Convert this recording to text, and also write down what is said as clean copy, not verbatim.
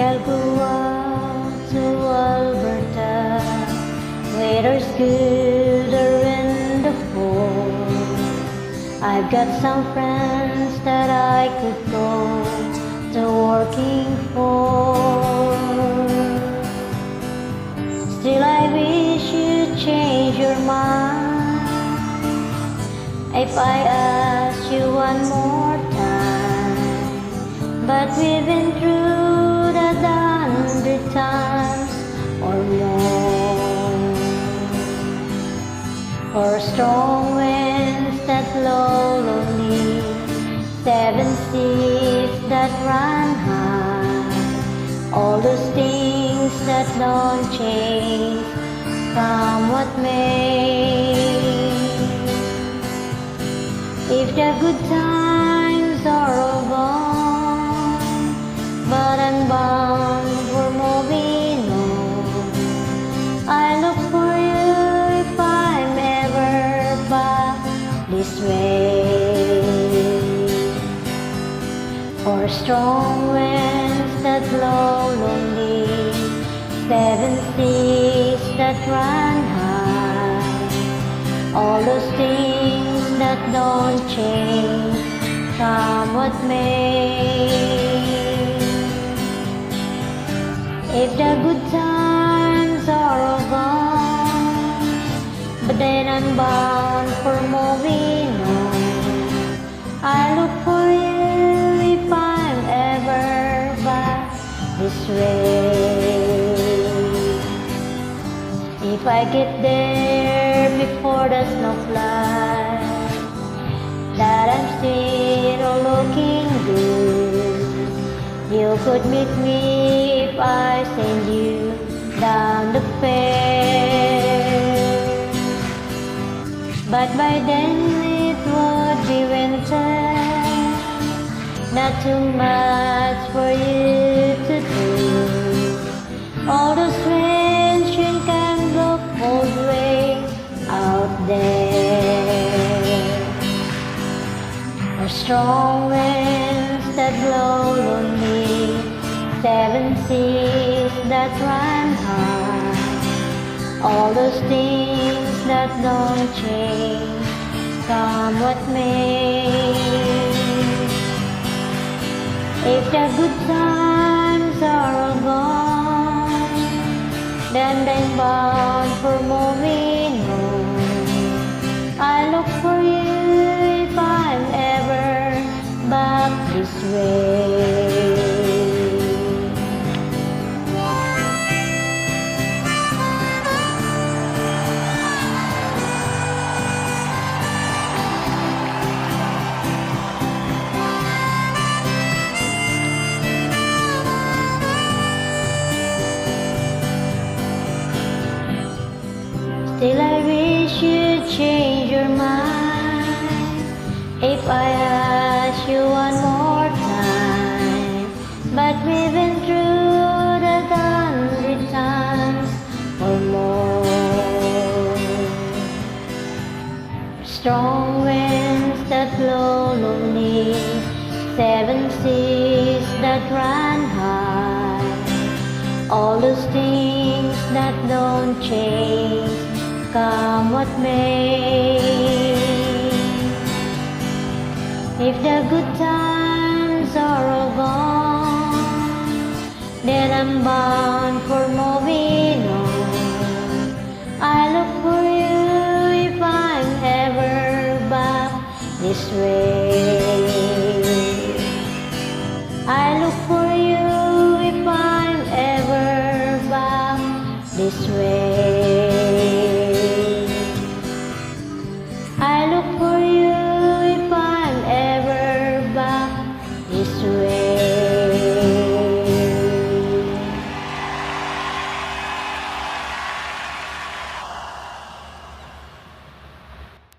I'll go out to Alberta. Weather's good or in the fall. I've got some friends that I could go to working for. Still I wish you'd change your mind. If I ask you one more time, but we've been through that 100 times or more. For strong winds that blow lonely, 7 seas that run high, all those things that don't change, come what may. If the good times are all gone, but I'm bound for moving on, I look for you if I'm ever back this way. For strong winds that blow lonely, 7 seas that run high, all those things that don't change, come what may. If the good times are all gone, but then I'm bound for moving on, I look for you if I'm ever back this way. If I get there before the snow flies, that I'm still looking good, you could meet me if I send you down the fair. But by then it would be winter, not too much for you to do. All those winds shrink and blow cold waves out there. For strong winds that blow lonely, 7 seas that run high, all those things that don't change, come what may. If the good times are all gone, then I'm bound for moving on. I look for you if I'm ever back this way. Still I wish you'd change your mind if I ask you one more time. But we've been through that 100 times or more. Strong winds that blow lonely, 7 seas that run high, all those things that don't change, come what may. If the good times are all gone, then I'm bound for moving on. I look for you if I'm ever back this way. I look for you if I'm ever back this way.